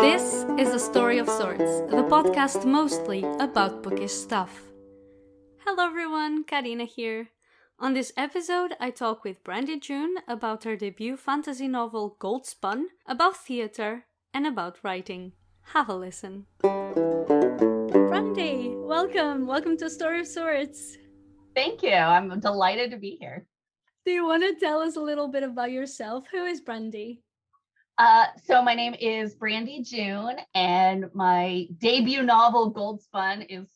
This is A Story of Sorts, the podcast mostly about bookish stuff. Hello everyone, Karina here. On this episode, I talk with Brandie June about her debut fantasy novel Gold Spun, about theatre, and about writing. Have a listen. Brandie, welcome. Welcome to A Story of Sorts. Thank you. I'm delighted to be here. Do you want to tell us a little bit about yourself? Who is Brandie? So my name is Brandie June, and my debut novel, Gold Spun, is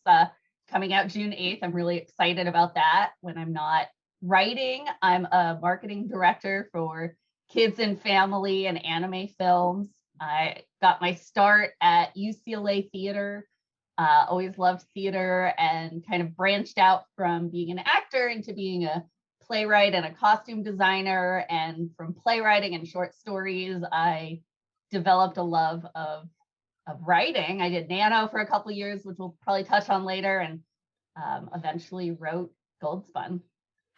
coming out June 8th. I'm really excited about that. When I'm not writing, I'm a marketing director for kids and family and anime films. I got my start at UCLA Theater. Always loved theater and kind of branched out from being an actor into being a playwright and a costume designer. And from playwriting and short stories, I developed a love of writing. I did Nano for a couple of years, which we'll probably touch on later, and eventually wrote Gold Spun.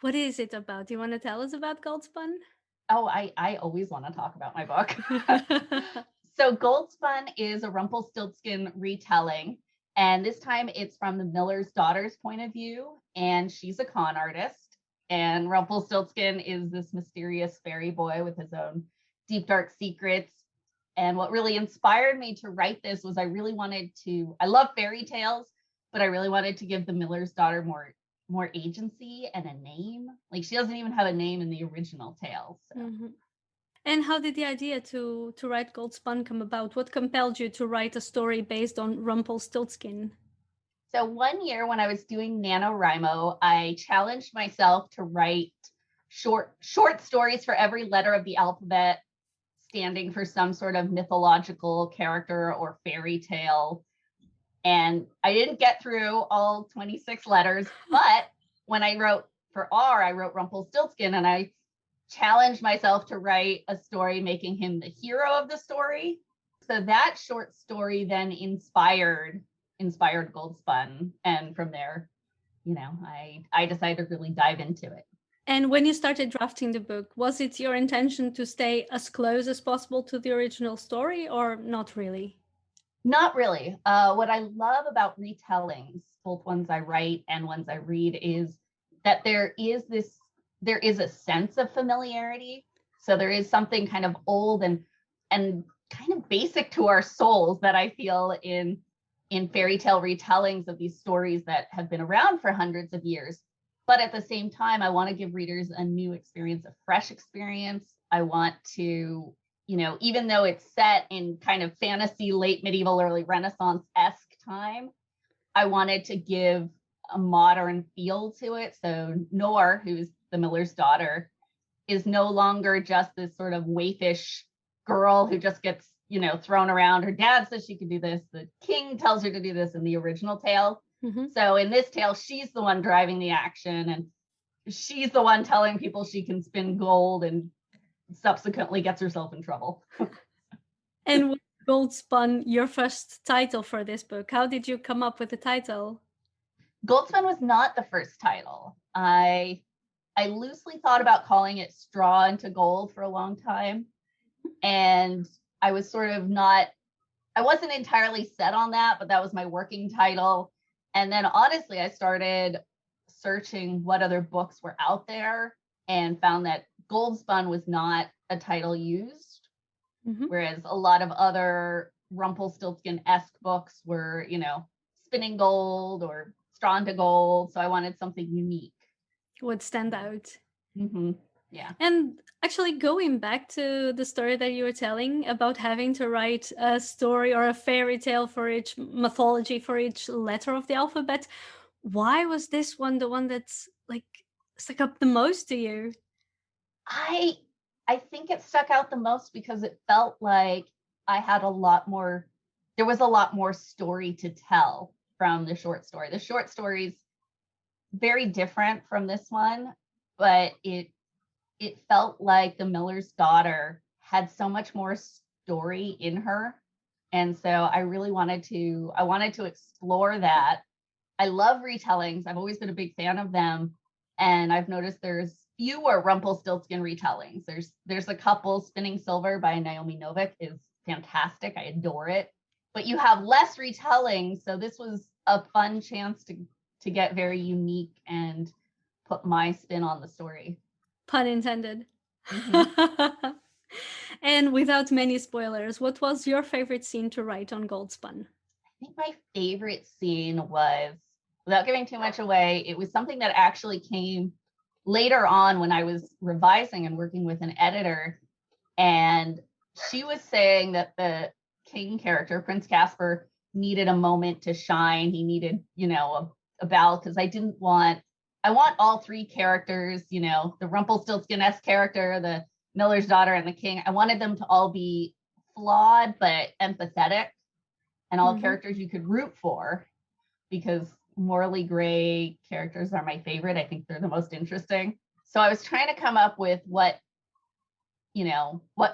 What is it about? Do you want to tell us about Gold Spun? Oh, I always want to talk about my book. So Gold Spun is a Rumpelstiltskin retelling. And this time it's from the miller's daughter's point of view. And she's a con artist. And Rumpelstiltskin is this mysterious fairy boy with his own deep, dark secrets. And what really inspired me to write this was I love fairy tales, but I really wanted to give the miller's daughter more agency and a name. Like, she doesn't even have a name in the original tale. So. Mm-hmm. And how did the idea to write Gold Spun come about? What compelled you to write a story based on Rumpelstiltskin? So one year when I was doing NaNoWriMo, I challenged myself to write short stories for every letter of the alphabet, standing for some sort of mythological character or fairy tale. And I didn't get through all 26 letters, but when I wrote for R, I wrote Rumpelstiltskin, and I challenged myself to write a story making him the hero of the story. So that short story then inspired Gold Spun, and from there, I decided to really dive into it. And when you started drafting the book, was it your intention to stay as close as possible to the original story, or not really? Not really. What I love about retellings, both ones I write and ones I read, is that there is a sense of familiarity. So there is something kind of old and kind of basic to our souls that I feel in fairy tale retellings of these stories that have been around for hundreds of years. But at the same time, I want to give readers a new experience, a fresh experience. I want to, even though it's set in kind of fantasy, late medieval, early Renaissance-esque time, I wanted to give a modern feel to it. So Nor, who's the miller's daughter, is no longer just this sort of waifish girl who just gets thrown around. Her dad says she can do this. The king tells her to do this in the original tale. Mm-hmm. So in this tale, she's the one driving the action, and she's the one telling people she can spin gold, and subsequently gets herself in trouble. And was Gold Spun your first title for this book? How did you come up with the title? Gold Spun was not the first title. I loosely thought about calling it Straw into Gold for a long time. And I was I wasn't entirely set on that, but that was my working title. And then honestly, I started searching what other books were out there and found that Gold Spun was not a title used, mm-hmm. whereas a lot of other Rumpelstiltskin-esque books were, spinning gold or straw into gold. So I wanted something unique. Would stand out. Mm-hmm. Yeah. And actually, going back to the story that you were telling about having to write a story or a fairy tale for each mythology, for each letter of the alphabet, why was this one the one that's stuck up the most to you? I think it stuck out the most because it felt like I had there was a lot more story to tell from the short story. The short story's very different from this one, but it felt like the miller's daughter had so much more story in her. And so I really wanted to explore that. I love retellings. I've always been a big fan of them. And I've noticed there's fewer Rumpelstiltskin retellings. There's a couple. Spinning Silver by Naomi Novik is fantastic. I adore it. But you have less retelling, so this was a fun chance to get very unique and put my spin on the story. Pun intended. Mm-hmm. And without many spoilers, what was your favorite scene to write on Gold Spun? I think my favorite scene was, without giving too much away, it was something that actually came later on when I was revising and working with an editor. And she was saying that the king character, Prince Caspar, needed a moment to shine. He needed, a bell, because I want all three characters, the Rumpelstiltskin-esque character, the miller's daughter, and the king. I wanted them to all be flawed but empathetic, and all characters you could root for, because morally gray characters are my favorite. I think they're the most interesting. So I was trying to come up with what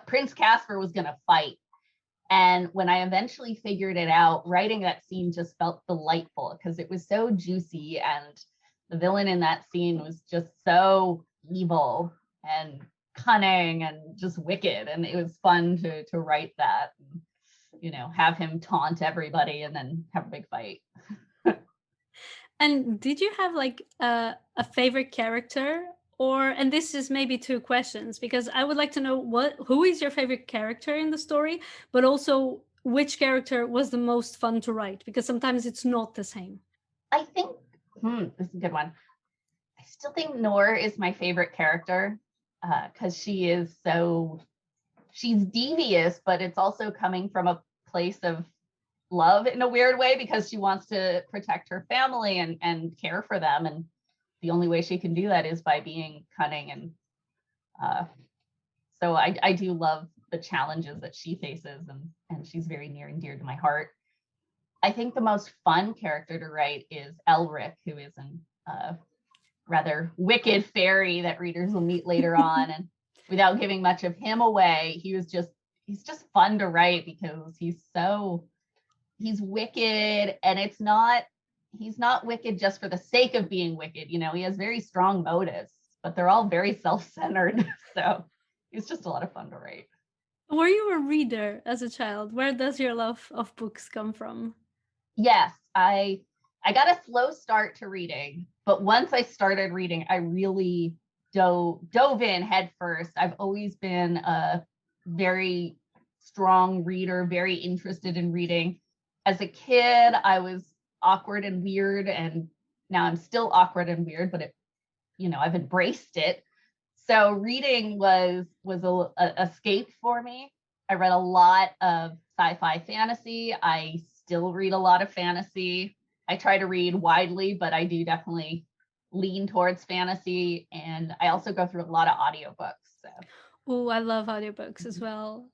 Prince Caspar was going to fight. And when I eventually figured it out, writing that scene just felt delightful, because it was so juicy, and the villain in that scene was just so evil and cunning and just wicked. And it was fun to write that, and, have him taunt everybody and then have a big fight. And did you have like a favorite character? And this is maybe two questions, because I would like to know who is your favorite character in the story, but also which character was the most fun to write, because sometimes it's not the same. I think, this is a good one. I still think Noor is my favorite character, because she's devious, but it's also coming from a place of love in a weird way, because she wants to protect her family and care for them. And the only way she can do that is by being cunning. And so I do love the challenges that she faces, and she's very near and dear to my heart. I think the most fun character to write is Elric, who is a rather wicked fairy that readers will meet later on. And without giving much of him away, he's just fun to write, because he's wicked, and he's not wicked just for the sake of being wicked. He has very strong motives, but they're all very self-centered. So he's just a lot of fun to write. Were you a reader as a child? Where does your love of books come from? Yes, I got a slow start to reading, but once I started reading, I really dove in head first. I've always been a very strong reader, very interested in reading. As a kid, I was awkward and weird, and now I'm still awkward and weird, but I've embraced it. So reading was a escape for me. I read a lot of sci-fi fantasy. I still read a lot of fantasy. I try to read widely, but I do definitely lean towards fantasy. And I also go through a lot of audiobooks. So. Oh, I love audiobooks as well.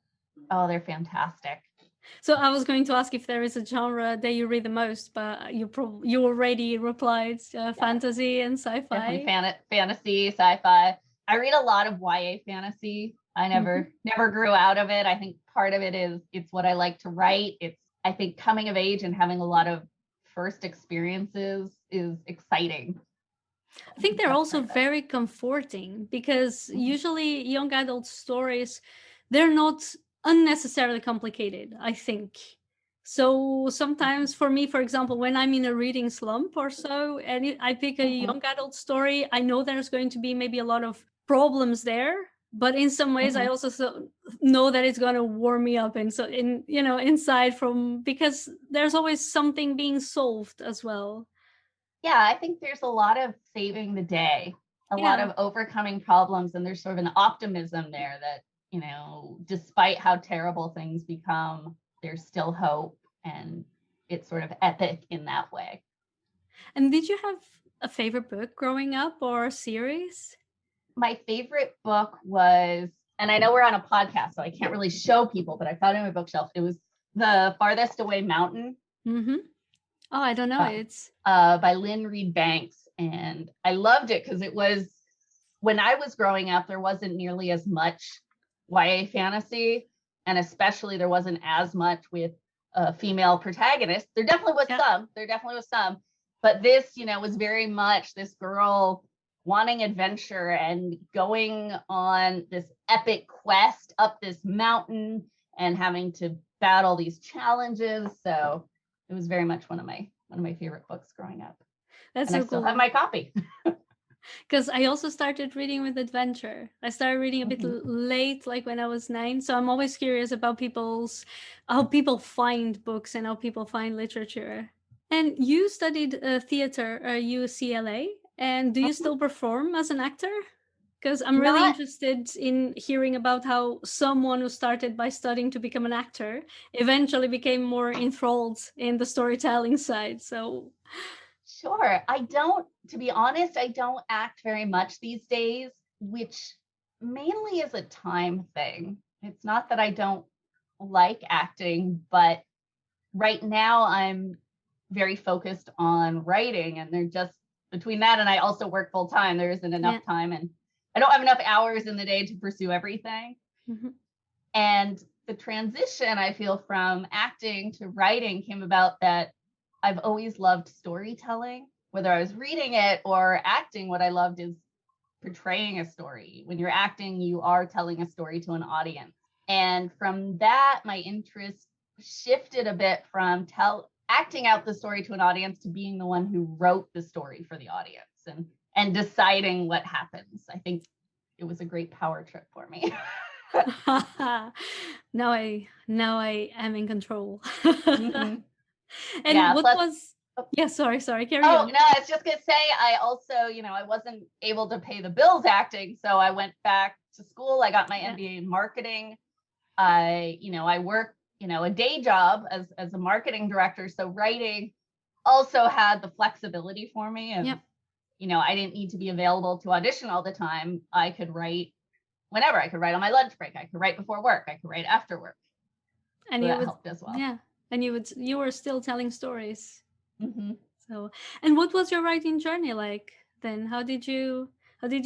Oh, they're fantastic. So I was going to ask if there is a genre that you read the most, but you already replied fantasy and sci-fi. Definitely fantasy, sci-fi. I read a lot of YA fantasy. I never grew out of it. I think part of it is it's what I like to write. I think coming of age and having a lot of first experiences is exciting. I think they're also very comforting, because usually young adult stories, they're not unnecessarily complicated, I think. So sometimes for me, for example, when I'm in a reading slump or so, and I pick a young adult story, I know there's going to be maybe a lot of problems there, but in some ways I also know that it's going to warm me up inside, because there's always something being solved as well. Yeah, I think there's a lot of saving the day, a lot of overcoming problems, and there's sort of an optimism there that, despite how terrible things become, there's still hope, and it's sort of epic in that way. And did you have a favorite book growing up, or a series? My favorite book was, and I know we're on a podcast, so I can't really show people, but I found it on my bookshelf. It was The Farthest Away Mountain. Oh, I don't know. It's by Lynn Reed Banks. And I loved it because it was, when I was growing up, there wasn't nearly as much YA fantasy. And especially there wasn't as much with female protagonists. There definitely was some. But this, was very much this girl wanting adventure and going on this epic quest up this mountain and having to battle these challenges. So it was very much one of my favorite books growing up. That's and so I still cool. have my copy. Because I also started reading with adventure. I started reading a bit late, like when I was 9. So I'm always curious about how people find books and how people find literature. And you studied theater at UCLA, and do you still perform as an actor? Because I'm really Not interested in hearing about how someone who started by studying to become an actor eventually became more enthralled in the storytelling side. So sure. To be honest, I don't act very much these days, which mainly is a time thing. It's not that I don't like acting, but right now I'm very focused on writing, and they're just between that and I also work full time. There isn't enough time, and I don't have enough hours in the day to pursue everything. And the transition I feel from acting to writing came about that I've always loved storytelling, whether I was reading it or acting. What I loved is portraying a story. When you're acting, you are telling a story to an audience. And from that, my interest shifted a bit from acting out the story to an audience to being the one who wrote the story for the audience and deciding what happens. I think it was a great power trip for me. now I am in control. And yeah, what plus, was sorry, carry oh on. no, I was just gonna say I also, I wasn't able to pay the bills acting, so I went back to school. I got my MBA in marketing. I work, a day job as a marketing director, so writing also had the flexibility for me of, I didn't need to be available to audition all the time. I could write whenever. I could write on my lunch break. I could write before work. I could write after work. And so that helped as well. Yeah. And you were still telling stories. So, and what was your writing journey like then? How did you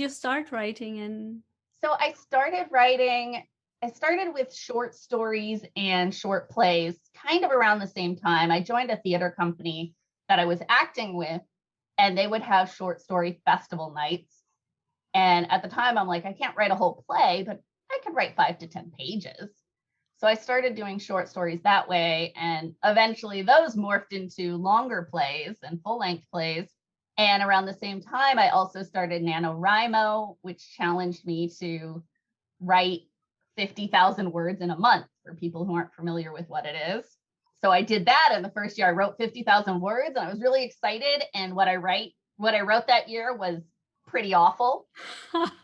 start writing? And so I started with short stories and short plays kind of around the same time. I joined a theater company that I was acting with, and they would have short story festival nights. And at the time, I'm like, I can't write a whole play, but I could write 5 to 10 pages. So I started doing short stories that way. And eventually those morphed into longer plays and full-length plays. And around the same time, I also started NaNoWriMo, which challenged me to write 50,000 words in a month for people who aren't familiar with what it is. So I did that. And the first year I wrote 50,000 words, and I was really excited. And what I wrote that year was pretty awful.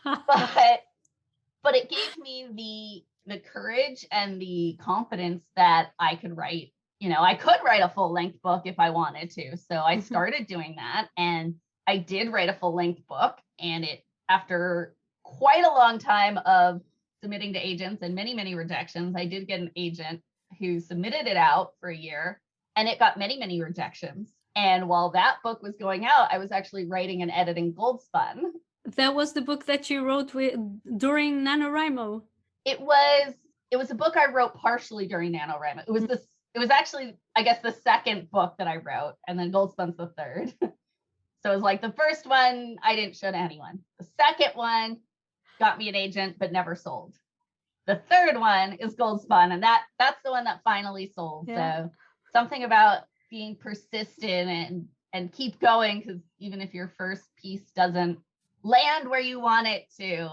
but it gave me the courage and the confidence that I could write. I could write a full-length book if I wanted to. So I started doing that, and I did write a full-length book. And after quite a long time of submitting to agents and many, many rejections, I did get an agent who submitted it out for a year, and it got many, many rejections. And while that book was going out, I was actually writing and editing Gold Spun. That was the book that you wrote during NaNoWriMo. It was a book I wrote partially during NaNoWriMo. It was actually, I guess, the second book that I wrote, and then Gold Spun's the third. So it was like the first one I didn't show to anyone. The second one got me an agent but never sold. The third one is Gold Spun, and that's the one that finally sold. Yeah. So something about being persistent and keep going, because even if your first piece doesn't land where you want it to,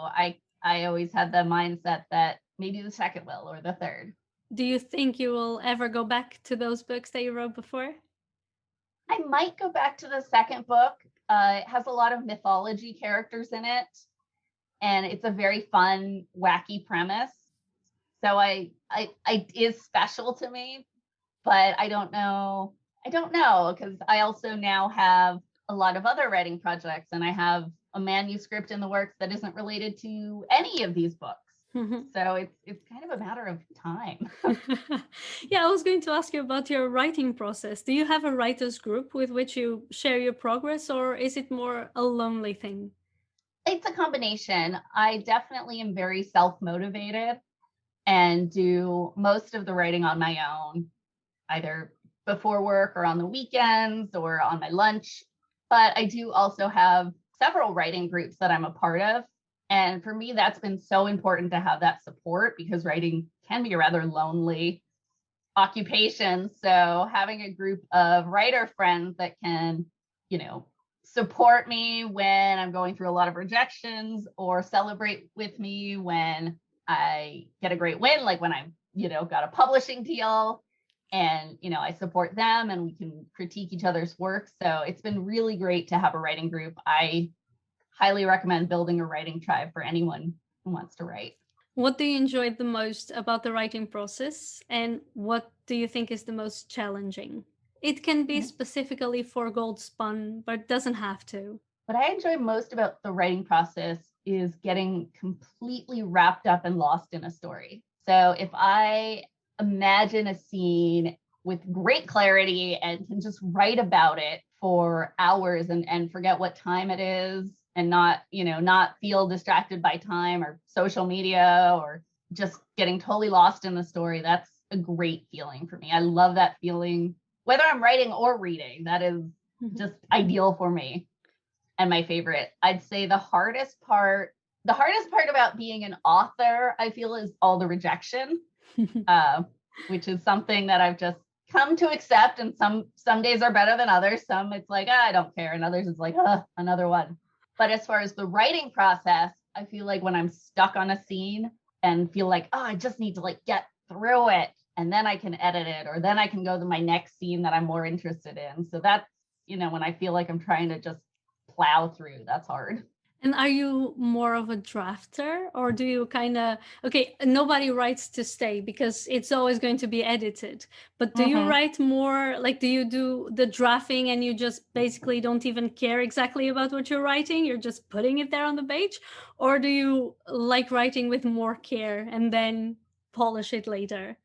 I always had the mindset that maybe the second will, or the third. Do you think you will ever go back to those books that you wrote before? I might go back to the second book. It has a lot of mythology characters in it, and it's a very fun, wacky premise. So it is special to me, but I don't know, because I also now have a lot of other writing projects, and I have a manuscript in the works that isn't related to any of these books. So it's kind of a matter of time. Yeah, I was going to ask you about your writing process. Do you have a writers group with which you share your progress, or is it more a lonely thing? It's a combination. I definitely am very self-motivated and do most of the writing on my own, either before work or on the weekends or on my lunch. But I do also have several writing groups that I'm a part of. And for me, that's been so important to have that support, because writing can be a rather lonely occupation. So having a group of writer friends that can, support me when I'm going through a lot of rejections or celebrate with me when I get a great win, like when I'm, got a publishing deal and, I support them and we can critique each other's work. So it's been really great to have a writing group. I highly recommend building a writing tribe for anyone who wants to write. What do you enjoy the most about the writing process, and what do you think is the most challenging? It can be specifically for Gold Spun, but it doesn't have to. What I enjoy most about the writing process is getting completely wrapped up and lost in a story. So if I imagine a scene with great clarity and can just write about it for hours and forget what time it is and not feel distracted by time or social media or just getting totally lost in the story, that's a great feeling for me. I love that feeling, whether I'm writing or reading. That is just ideal for me and my favorite. I'd say the hardest part about being an author, I feel, is all the rejection, which is something that I've just come to accept. And some days are better than others. Some it's like, I don't care. And others it's like, another one. But as far as the writing process, I feel like when I'm stuck on a scene and feel like, I just need to get through it, and then I can edit it, or then I can go to my next scene that I'm more interested in. So that's, when I feel like I'm trying to just plow through, that's hard. And are you more of a drafter, or do you okay, nobody writes to stay because it's always going to be edited, but do you write more, do you do the drafting and you just basically don't even care exactly about what you're writing, you're just putting it there on the page? Or do you like writing with more care and then polish it later?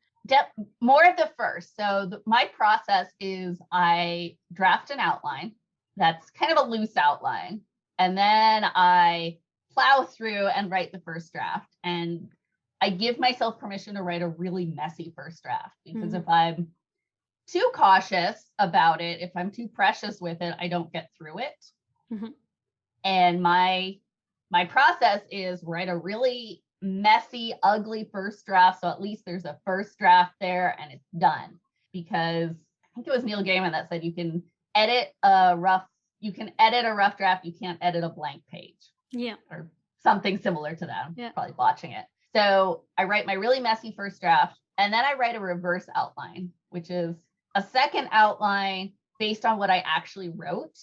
More of the first. So my process is I draft an outline that's kind of a loose outline. And then I plow through and write the first draft. And I give myself permission to write a really messy first draft, because if I'm too cautious about it, if I'm too precious with it, I don't get through it. And my process is write a really messy, ugly first draft. So at least there's a first draft there and it's done. Because I think it was Neil Gaiman that said you can edit a rough draft, you can't edit a blank page. Yeah. Or something similar to that. Yeah. Probably botching it. So I write my really messy first draft, and then I write a reverse outline, which is a second outline based on what I actually wrote,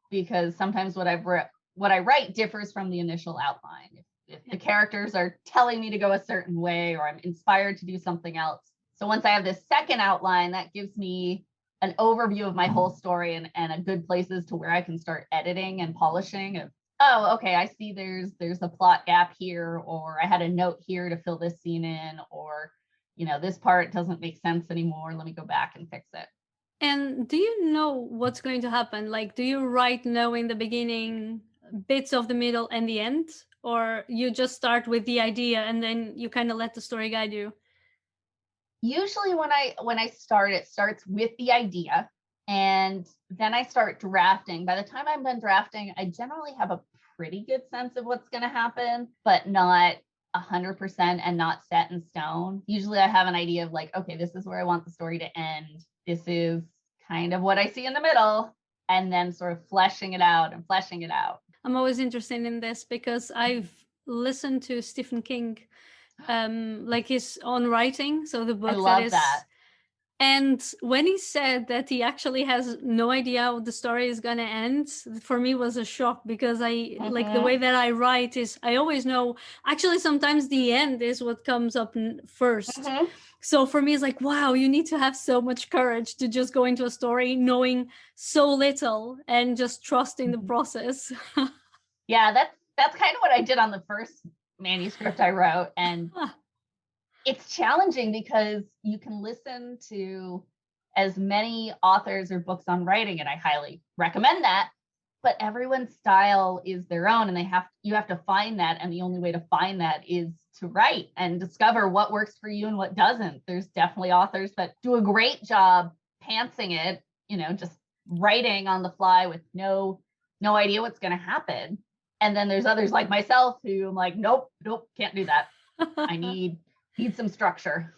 because sometimes what I write differs from the initial outline. If the characters are telling me to go a certain way, or I'm inspired to do something else. So once I have this second outline, that gives me an overview of my whole story and a good places to where I can start editing and polishing of, okay, I see there's a plot gap here, or I had a note here to fill this scene in, or, this part doesn't make sense anymore. Let me go back and fix it. And do you know what's going to happen? Do you write knowing the beginning, bits of the middle and the end? Or you just start with the idea and then you kind of let the story guide you? Usually when I start, it starts with the idea, and then I start drafting. By the time I'm done drafting, I generally have a pretty good sense of what's going to happen, but not 100% and not set in stone. Usually I have an idea of okay, this is where I want the story to end. This is kind of what I see in the middle, and then sort of fleshing it out. I'm always interested in this because I've listened to Stephen King, his own writing, so the book. I love that. And when he said that he actually has no idea how the story is going to end, for me was a shock, because I the way that I write is I always know, actually sometimes the end is what comes up first. So for me it's wow, you need to have so much courage to just go into a story knowing so little and just trusting the process. Yeah, that's kind of what I did on the first manuscript I wrote. And it's challenging because you can listen to as many authors or books on writing, and I highly recommend that, but everyone's style is their own, and you have to find that, and the only way to find that is to write and discover what works for you and what doesn't. There's definitely authors that do a great job pantsing it, just writing on the fly with no idea what's going to happen. And then there's others like myself who I'm nope, can't do that. I need Need some structure.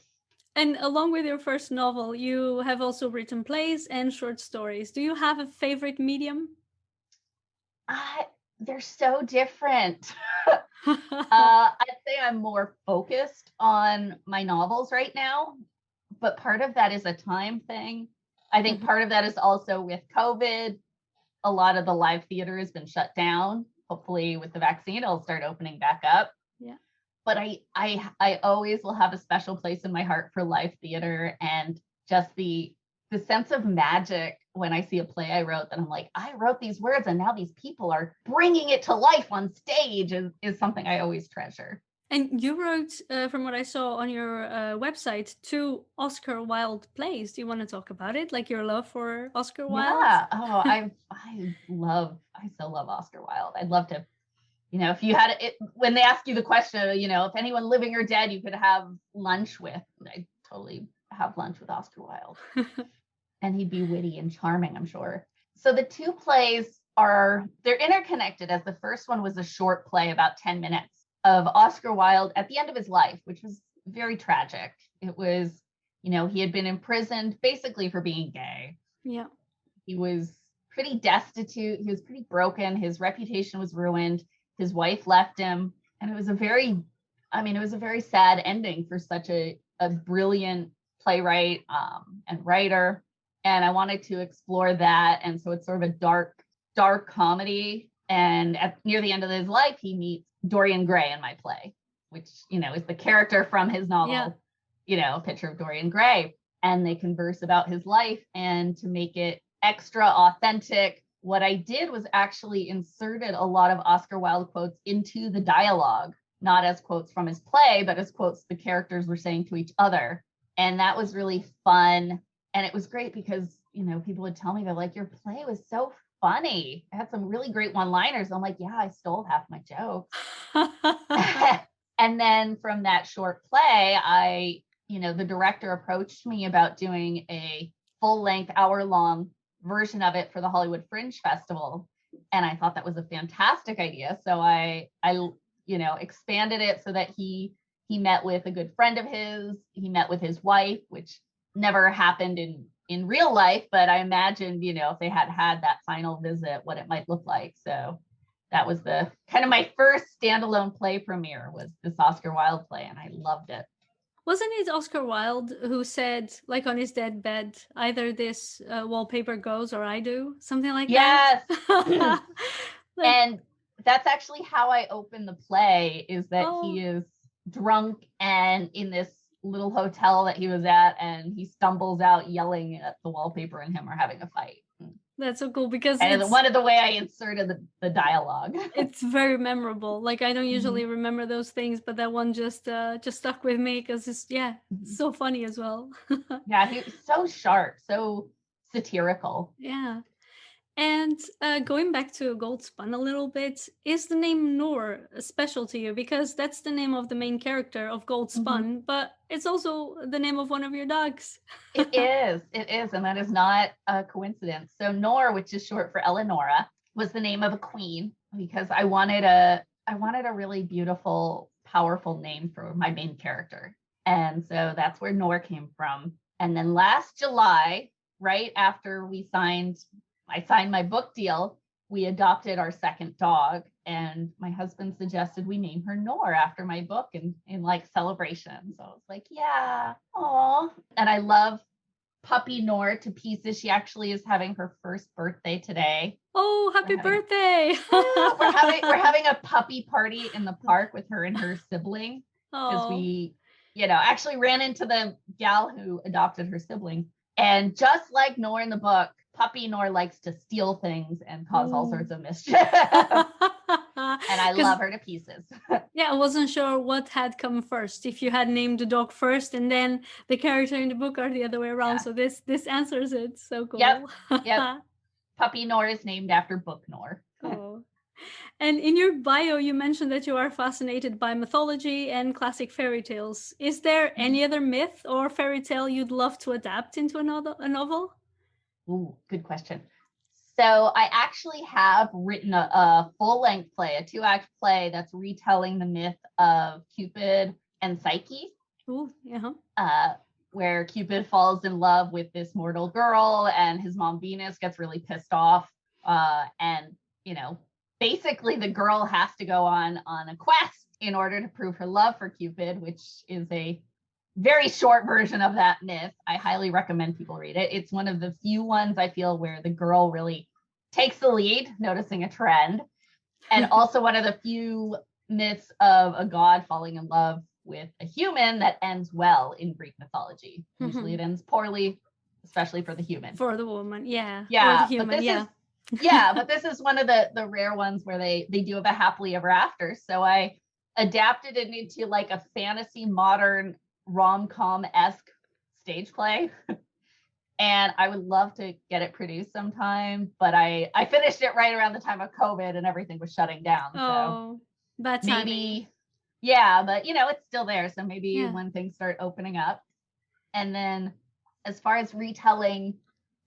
And along with your first novel, you have also written plays and short stories. Do you have a favorite medium? They're so different. I'd say I'm more focused on my novels right now, but part of that is a time thing. I think part of that is also with COVID. A lot of the live theater has been shut down. Hopefully with the vaccine, it'll start opening back up. Yeah. But I always will have a special place in my heart for live theater, and just the sense of magic when I see a play I wrote that I'm like, I wrote these words and now these people are bringing it to life on stage is something I always treasure. And you wrote, from what I saw on your website, 2 Oscar Wilde plays. Do you want to talk about it? Like your love for Oscar Wilde? Yeah. Oh, I still love Oscar Wilde. I'd love to, if you had it, when they ask you the question, if anyone living or dead you could have lunch with, I'd totally have lunch with Oscar Wilde. And he'd be witty and charming, I'm sure. So the 2 plays they're interconnected, as the first one was a short play, about 10 minutes, of Oscar Wilde at the end of his life, which was very tragic. It was, he had been imprisoned basically for being gay. Yeah. He was pretty destitute. He was pretty broken. His reputation was ruined. His wife left him. And it was a very sad ending for such a brilliant playwright and writer. And I wanted to explore that. And so it's sort of a dark comedy. And near the end of his life, he meets Dorian Gray in my play, which, is the character from his novel, Picture of Dorian Gray. And they converse about his life. And to make it extra authentic, what I did was actually inserted a lot of Oscar Wilde quotes into the dialogue, not as quotes from his play, but as quotes the characters were saying to each other. And that was really fun. And it was great because, people would tell me, they're like, your play was so funny. It had some really great one-liners. I'm like, yeah, I stole half my jokes. And then from that short play, the director approached me about doing a full-length, hour-long version of it for the Hollywood Fringe Festival. And I thought that was a fantastic idea. So I expanded it so that he met with a good friend of his. He met with his wife, which never happened in real life, but I imagined, if they had that final visit, what it might look like. So that was the kind of my first standalone play premiere, was this Oscar Wilde play, and I loved it. Wasn't it Oscar Wilde who said, like on his deathbed, either this wallpaper goes or I do? Something like that? Yes. And that's actually how I open the play, is that he is drunk and in this little hotel that he was at, and he stumbles out yelling at the wallpaper and him are having a fight. That's so cool, because it's one of the way I inserted the dialogue. It's very memorable. Like, I don't usually remember those things, but that one just stuck with me because it's so funny as well. Yeah, he's so sharp, so satirical. Yeah. And going back to Gold Spun a little bit, is the name Noor special to you? Because that's the name of the main character of Gold Spun, but it's also the name of one of your dogs. It is, and that is not a coincidence. So Noor, which is short for Eleonora, was the name of a queen, because I wanted a really beautiful, powerful name for my main character. And so that's where Noor came from. And then last July, right after I signed my book deal, we adopted our second dog, and my husband suggested we name her Noor after my book in like celebration. So I was like, yeah, aw. And I love puppy Noor to pieces. She actually is having her first birthday today. Oh, happy birthday. We're having a puppy party in the park with her and her sibling, because we, actually ran into the gal who adopted her sibling. And just like Noor in the book, puppy Noor likes to steal things and cause all sorts of mischief. And I love her to pieces. Yeah, I wasn't sure what had come first, if you had named the dog first and then the character in the book, or the other way around. Yeah. So this answers it. So cool. Yep. Puppy Noor is named after Book Noor. Oh. And in your bio, you mentioned that you are fascinated by mythology and classic fairy tales. Is there any other myth or fairy tale you'd love to adapt into a novel? Ooh, good question. So I actually have written a full-length play, a 2-act play that's retelling the myth of Cupid and Psyche. Ooh, yeah. Where Cupid falls in love with this mortal girl and his mom Venus gets really pissed off. And, basically the girl has to go on a quest in order to prove her love for Cupid, which is a very short version of that myth. I highly recommend people read it. It's one of the few ones I feel where the girl really takes the lead, noticing a trend. And also one of the few myths of a god falling in love with a human that ends well in Greek mythology. Usually it ends poorly, especially for the human. For the woman, yeah. Yeah, or the human, but this yeah. is but this is one of the rare ones where they do have a happily ever after. So I adapted it into like a fantasy modern rom-com-esque stage play. And I would love to get it produced sometime, but I finished it right around the time of COVID and everything was shutting down. Oh, bad timing. Maybe, yeah, but it's still there. So maybe when things start opening up. And then as far as retelling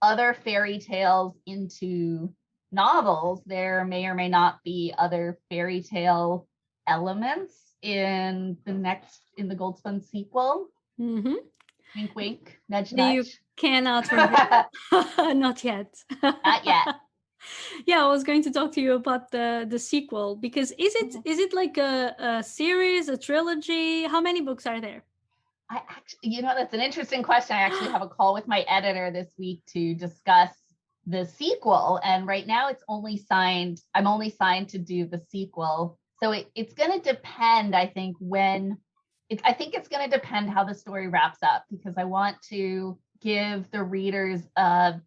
other fairy tales into novels, there may or may not be other fairy tale elements in the Gold Spun sequel. Mm-hmm. Wink, wink, nudge, nudge. You cannot reveal. Not yet. Not yet. Yeah, I was going to talk to you about the sequel, because is it like a series, a trilogy? How many books are there? I actually, that's an interesting question. I actually have a call with my editor this week to discuss the sequel. And right now I'm only signed to do the sequel. So it's going to depend, I think, I think it's going to depend how the story wraps up, because I want to give the readers a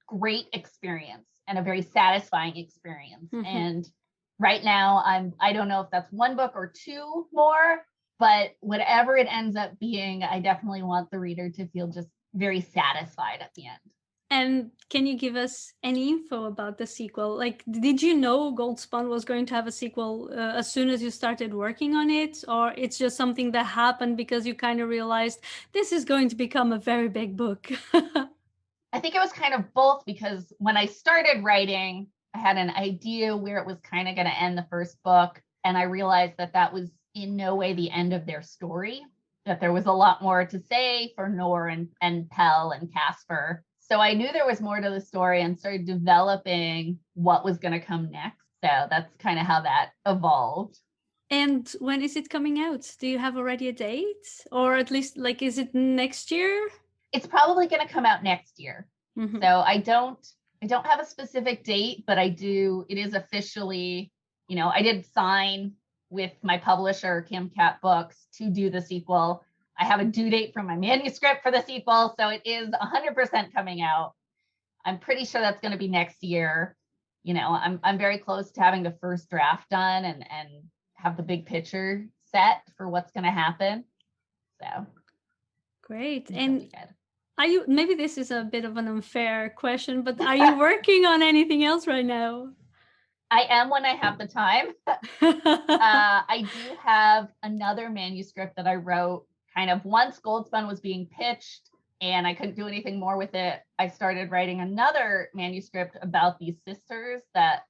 great experience and a very satisfying experience. Mm-hmm. And right now I don't know if that's one book or two more, but whatever it ends up being, I definitely want the reader to feel just very satisfied at the end. And can you give us any info about the sequel? Like, did you know Gold Spun was going to have a sequel as soon as you started working on it? Or it's just something that happened because you kind of realized this is going to become a very big book? I think it was kind of both, because when I started writing, I had an idea where it was kind of going to end the first book. And I realized that was in no way the end of their story, that there was a lot more to say for Nor and Pell and Casper. So I knew there was more to the story and started developing what was going to come next. So that's kind of how that evolved. And when is it coming out? Do you have already a date? Or at least, like, is it next year? It's probably going to come out next year. Mm-hmm. So I don't have a specific date, but it is officially, I did sign with my publisher, Kim Cat Books, to do the sequel. I have a due date from my manuscript for the sequel, so it is 100% coming out. I'm pretty sure that's going to be next year. I'm very close to having the first draft done and have the big picture set for what's going to happen. So great. And maybe this is a bit of an unfair question, but are you working on anything else right now? I am when I have the time. I do have another manuscript that I wrote kind of once Gold Spun was being pitched and I couldn't do anything more with it. I started writing another manuscript about these sisters that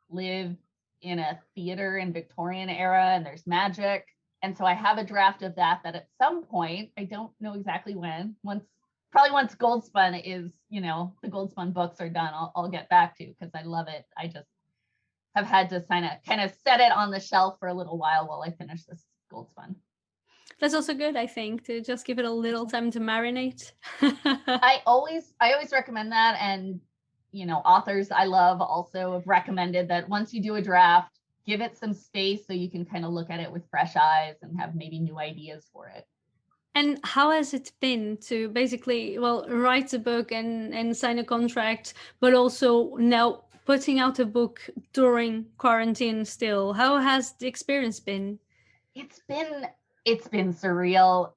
live in a theater in Victorian era and there's magic. And so I have a draft of that at some point, I don't know exactly when, probably once Gold Spun is, the Gold Spun books are done, I'll get back to, because I love it. I just have had to kind of set it on the shelf for a little while I finish this Gold Spun. That's also good, I think, to just give it a little time to marinate. I always recommend that. And, authors I love also have recommended that once you do a draft, give it some space so you can kind of look at it with fresh eyes and have maybe new ideas for it. And how has it been to basically, write a book and sign a contract, but also now putting out a book during quarantine still? How has the experience been? It's been surreal.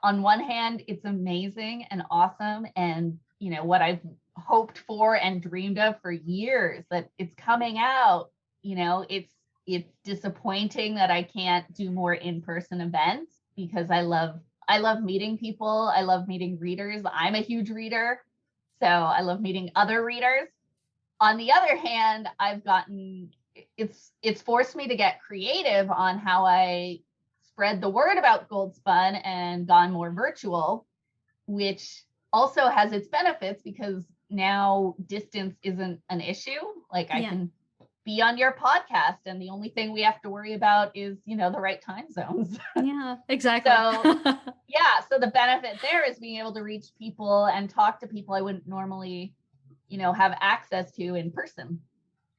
On one hand, it's amazing and awesome. And, what I've hoped for and dreamed of for years, that it's coming out, it's disappointing that I can't do more in-person events, because I love meeting people. I love meeting readers. I'm a huge reader, so I love meeting other readers. On the other hand, it's forced me to get creative on how I spread the word about Gold Spun and gone more virtual, which also has its benefits because now distance isn't an issue. Like I can be on your podcast and the only thing we have to worry about is, the right time zones. Yeah, exactly. So the benefit there is being able to reach people and talk to people I wouldn't normally, have access to in person.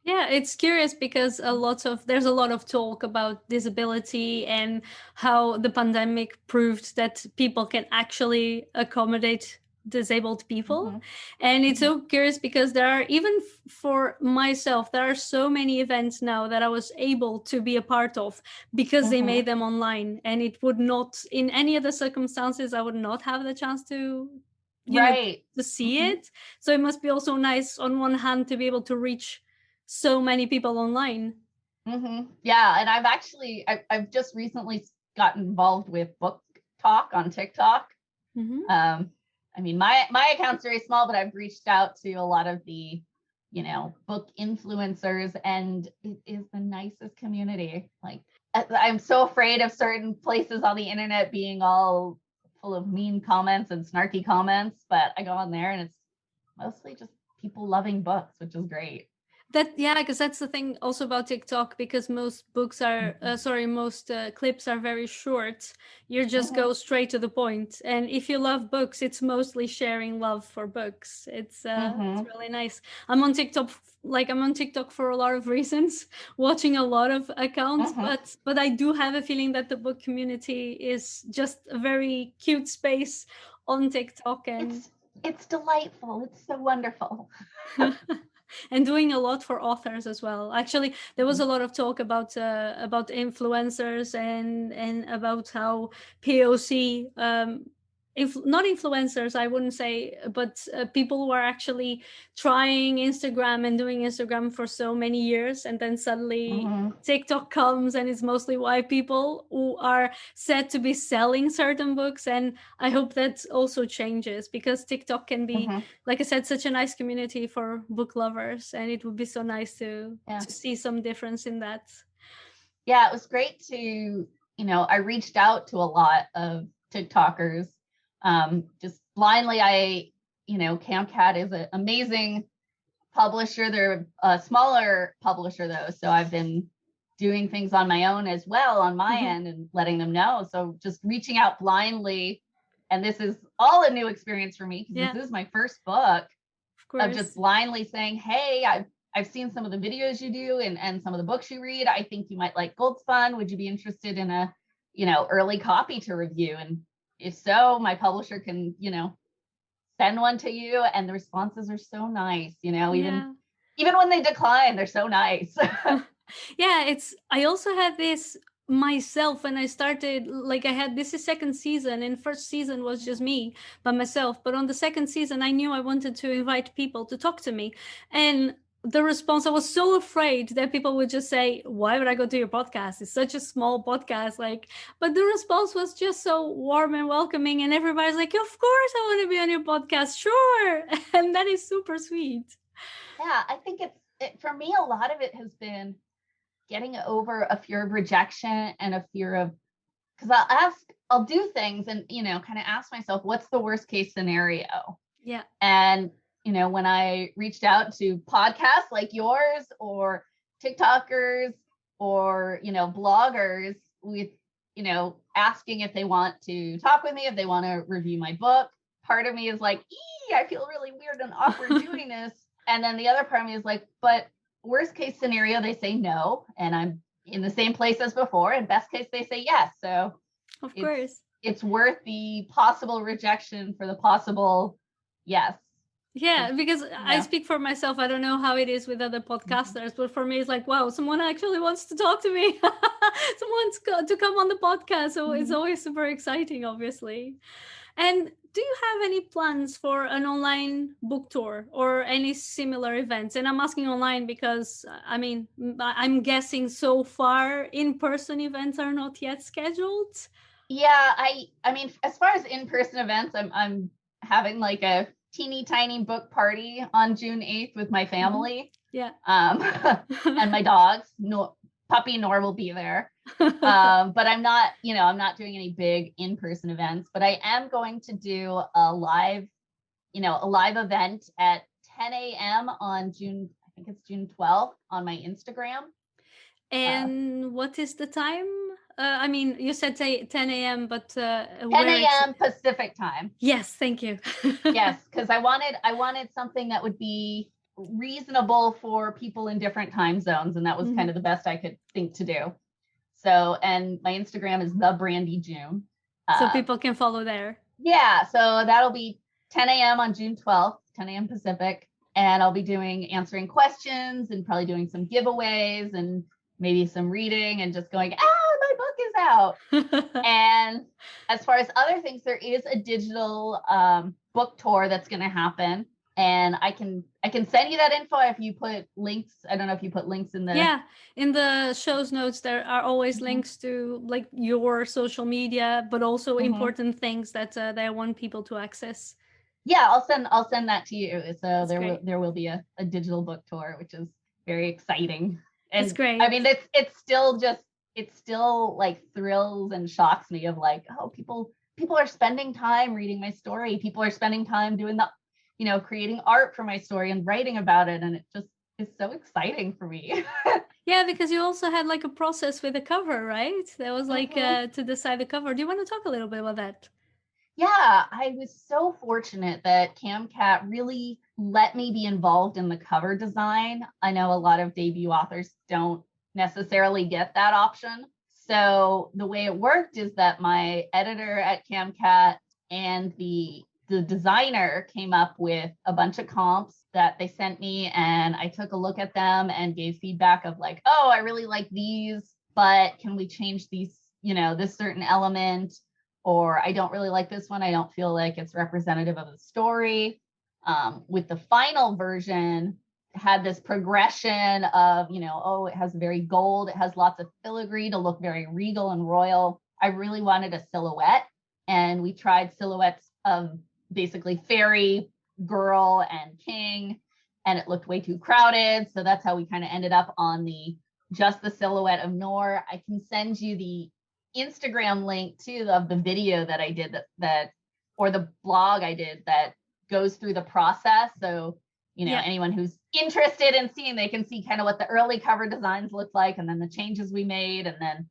Yeah, it's curious because there's a lot of talk about disability and how the pandemic proved that people can actually accommodate disabled people. Mm-hmm. And it's so curious because there are, even for myself, there are so many events now that I was able to be a part of because they made them online, and it would not, in any other circumstances, I would not have the chance to to see it. So it must be also nice on one hand to be able to reach so many people online. Yeah, and I've just recently gotten involved with book talk on TikTok. I mean, my account's very small, but I've reached out to a lot of the, book influencers, and it is the nicest community. Like, I'm so afraid of certain places on the internet being all full of mean comments and snarky comments, but I go on there and it's mostly just people loving books, which is great. Because that's the thing also about TikTok, because most books are, most clips are very short. You just go straight to the point. And if you love books, it's mostly sharing love for books. It's really nice. I'm on TikTok for a lot of reasons, watching a lot of accounts, but I do have a feeling that the book community is just a very cute space on TikTok. And it's delightful. It's so wonderful. And doing a lot for authors as well. Actually, there was a lot of talk about influencers and about how POC, not influencers, I wouldn't say, but people who are actually trying Instagram and doing Instagram for so many years, and then suddenly TikTok comes and it's mostly white people who are said to be selling certain books. And I hope that also changes, because TikTok can be, like I said, such a nice community for book lovers, and it would be so nice to see some difference in that. Yeah, it was great to, I reached out to a lot of TikTokers. Just blindly, Camp Cat is an amazing publisher. They're a smaller publisher though, so I've been doing things on my own as well on my end and letting them know. So just reaching out blindly, and this is all a new experience for me because this is my first book. Of just blindly saying, hey, I've seen some of the videos you do and some of the books you read. I think you might like Gold Spun. Would you be interested in a, early copy to review? And if so, my publisher can, send one to you. And the responses are so nice, even when they decline, they're so nice. I also had this myself when I started, this is second season, and first season was just me by myself. But on the second season, I knew I wanted to invite people to talk to me. And the response, I was so afraid that people would just say, why would I go to your podcast? It's such a small podcast. But the response was just so warm and welcoming. And everybody's like, of course I want to be on your podcast. Sure. And that is super sweet. Yeah, I think for me, a lot of it has been getting over a fear of rejection and a fear of, because I'll do things and, kind of ask myself, what's the worst case scenario? Yeah. And when I reached out to podcasts like yours or TikTokers or, bloggers with, asking if they want to talk with me, if they want to review my book, part of me is like, I feel really weird and awkward doing this. And then the other part of me is like, but worst case scenario, they say no, and I'm in the same place as before. And best case, they say yes. So of course, it's worth the possible rejection for the possible yes. Yeah, because I speak for myself. I don't know how it is with other podcasters, but for me, it's like, wow, someone actually wants to talk to me. Someone's got to come on the podcast. So it's always super exciting, obviously. And do you have any plans for an online book tour or any similar events? And I'm asking online because, I'm guessing so far in-person events are not yet scheduled. Yeah, I mean, as far as in-person events, I'm having like a teeny tiny book party on June 8th with my family. Yeah. And my dogs. No, puppy Nor will be there. But I'm not doing any big in-person events, but I am going to do a live event at 10 a.m. on I think it's June 12th on my Instagram. And what is the time? I mean, you said 10 a.m., but 10 a.m. Pacific time. Yes, thank you. Yes, because I wanted something that would be reasonable for people in different time zones, and that was kind of the best I could think to do. So, and my Instagram is the Brandie June. So people can follow there. Yeah, so that'll be 10 a.m. on June 12th, 10 a.m. Pacific, and I'll be answering questions and probably doing some giveaways and maybe some reading and just going, my book is out. And as far as other things, there is a digital book tour that's going to happen. And I can send you that info if you put links. I don't know if you put links in in the show's notes. There are always links to like your social media, but also important things that I want people to access. Yeah, I'll send that to you. So there will be a digital book tour, which is very exciting. And it's great. I mean, it's still like thrills and shocks me of like, oh, people are spending time reading my story. People are spending time doing creating art for my story and writing about it. And it just is so exciting for me. Yeah, because you also had like a process with the cover, right? That was like to decide the cover. Do you want to talk a little bit about that? Yeah, I was so fortunate that CamCat really let me be involved in the cover design. I know a lot of debut authors don't necessarily get that option. So the way it worked is that my editor at CamCat and the designer came up with a bunch of comps that they sent me, and I took a look at them and gave feedback of like, oh, I really like these, but can we change these, this certain element? Or I don't really like this one. I don't feel like it's representative of the story. With the final version, had this progression of, it has very gold. It has lots of filigree to look very regal and royal. I really wanted a silhouette. And we tried silhouettes of basically fairy, girl, and king. And it looked way too crowded. So that's how we kind of ended up on just the silhouette of Nor. I can send you the Instagram link too of the video that I did or the blog I did that goes through the process. So, anyone who's interested in seeing, they can see kind of what the early cover designs looked like and then the changes we made and then,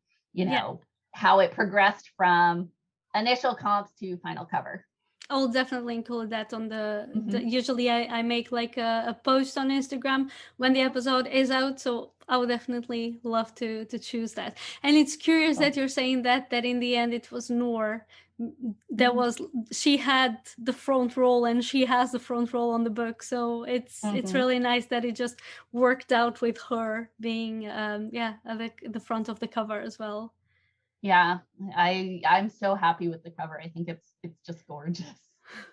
how it progressed from initial comps to final cover. I'll definitely include that on usually I make like a post on Instagram when the episode is out. So I would definitely love to choose that. And it's curious that you're saying that in the end it was Nor she had the front role and she has the front role on the book. So it's really nice that it just worked out with her being at the front of the cover as well. Yeah, I'm so happy with the cover. I think it's just gorgeous.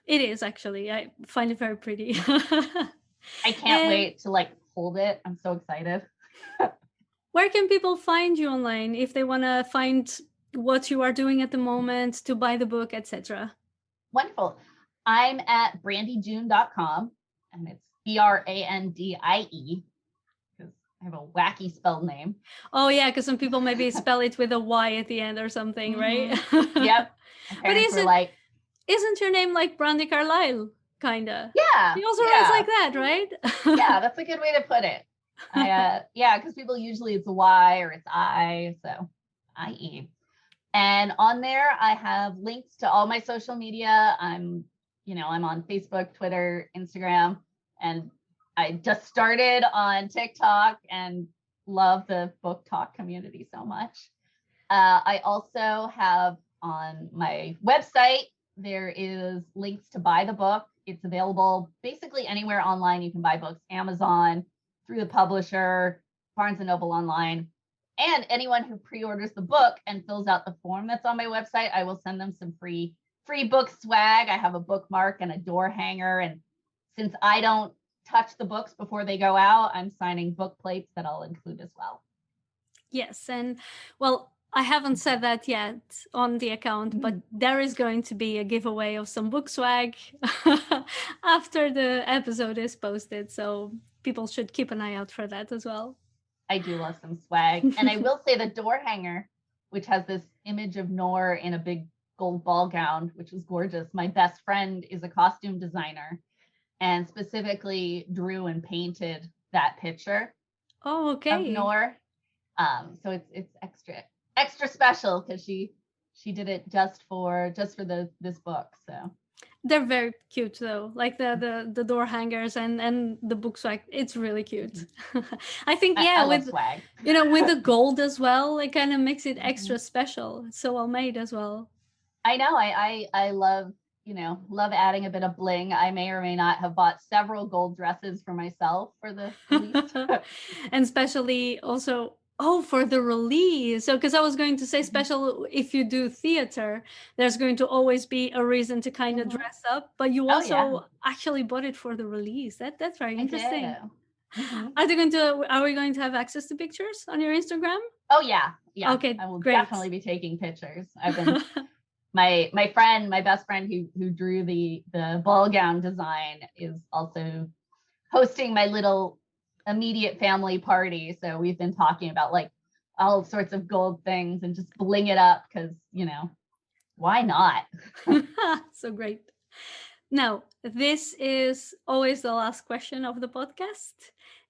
It is actually. I find it very pretty. I can't wait to like hold it. I'm so excited. Where can people find you online if they want to find what you are doing at the moment, to buy the book, etc.? Wonderful. I'm at brandiejune.com and it's BRANDIE. I have a wacky spelled name. Oh, yeah, because some people maybe spell it with a Y at the end or something, right? Yep. But isn't your name like Brandie Carlyle, kind of? Yeah. He also writes like that, right? Yeah, that's a good way to put it. Because people usually it's a Y or it's I, so IE. And on there, I have links to all my social media. I'm on Facebook, Twitter, Instagram, and I just started on TikTok and love the book talk community so much. I also have on my website, there is links to buy the book. It's available basically anywhere online you can buy books, Amazon, through the publisher, Barnes & Noble online. And anyone who pre-orders the book and fills out the form that's on my website, I will send them some free book swag. I have a bookmark and a door hanger. And since I don't touch the books before they go out, I'm signing book plates that I'll include as well. Yes. And well, I haven't said that yet on the account, but there is going to be a giveaway of some book swag after the episode is posted. So people should keep an eye out for that as well. I do love some swag. And I will say the door hanger, which has this image of Noor in a big gold ball gown, which was gorgeous. My best friend is a costume designer and specifically drew and painted that picture of Noor. So it's extra special because she did it just for this book. So they're very cute though, like the door hangers and the book swag. It's really cute. I think I with love swag. With the gold as well, it kind of makes it extra special. It's so well made as well. I know. I love love adding a bit of bling. I may or may not have bought several gold dresses for myself for the release. And especially also for the release. So because I was going to say, special if you do theater, there's going to always be a reason to kind of dress up, but you also actually bought it for the release. That's very interesting. Are we going to have access to pictures on your Instagram? Oh yeah. Okay, I will great. definitely be taking pictures. I've been my best friend who drew the ball gown design is also hosting my little immediate family party. So we've been talking about like all sorts of gold things and just bling it up because, why not? So great. Now, this is always the last question of the podcast.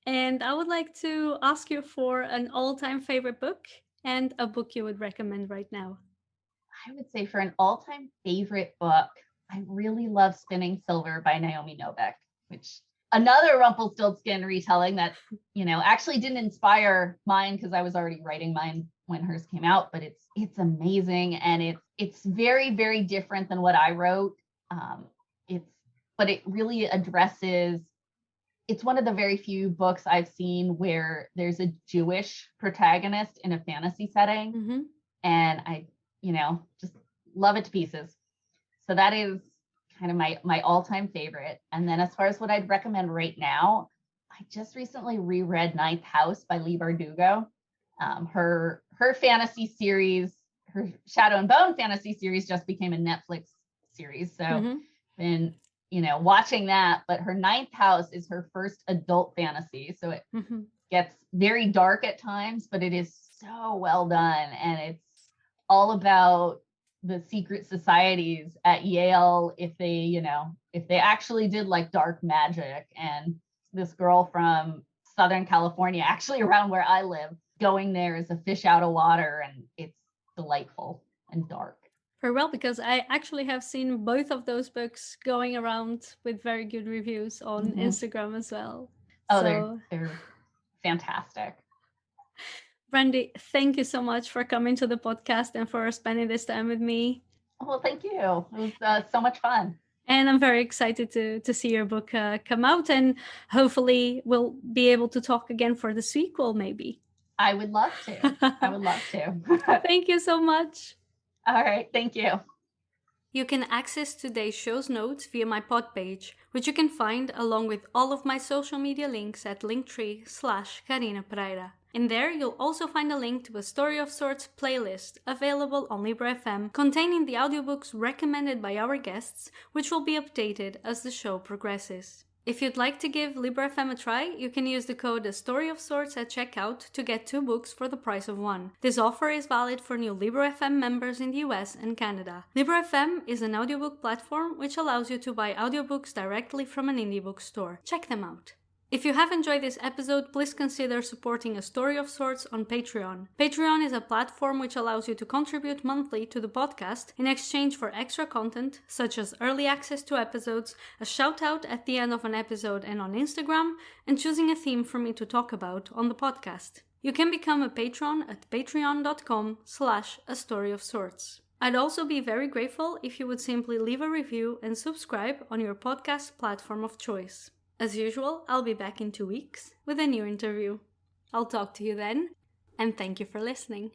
And I would like to ask you for an all-time favorite book and a book you would recommend right now. I would say for an all-time favorite book, I really love Spinning Silver by Naomi Novik, which another Rumpelstiltskin retelling that, actually didn't inspire mine because I was already writing mine when hers came out, but it's amazing. And it's very, very different than what I wrote. But it really addresses, it's one of the very few books I've seen where there's a Jewish protagonist in a fantasy setting. Mm-hmm. And I, just love it to pieces. So that is kind of my all-time favorite. And then as far as what I'd recommend right now, I just recently reread Ninth House by Leigh Bardugo. Her fantasy series, her Shadow and Bone fantasy series just became a Netflix series. So been, watching that, but her Ninth House is her first adult fantasy. So it gets very dark at times, but it is so well done. And it's all about the secret societies at Yale, if they actually did like dark magic. And this girl from Southern California, actually around where I live, going there as a fish out of water, and it's delightful and dark. Very well, because I actually have seen both of those books going around with very good reviews on Instagram as well. Oh, so they're fantastic. Brandie, thank you so much for coming to the podcast and for spending this time with me. Well, thank you. It was so much fun. And I'm very excited to see your book come out, and hopefully we'll be able to talk again for the sequel, maybe. I would love to. Thank you so much. All right. Thank you. You can access today's show's notes via my pod page, which you can find along with all of my social media links at linktree/Carina Pereira. In there, you'll also find a link to a Story of Sorts playlist available on Libra FM containing the audiobooks recommended by our guests, which will be updated as the show progresses. If you'd like to give Libra FM a try, you can use the code A Story of Sorts at checkout to get 2 books for the price of 1. This offer is valid for new Libra FM members in the US and Canada. Libra FM is an audiobook platform which allows you to buy audiobooks directly from an indie bookstore. Check them out. If you have enjoyed this episode, please consider supporting A Story of Sorts on Patreon. Patreon is a platform which allows you to contribute monthly to the podcast in exchange for extra content, such as early access to episodes, a shout-out at the end of an episode and on Instagram, and choosing a theme for me to talk about on the podcast. You can become a patron at patreon.com/A Story of Sorts. I'd also be very grateful if you would simply leave a review and subscribe on your podcast platform of choice. As usual, I'll be back in 2 weeks with a new interview. I'll talk to you then, and thank you for listening.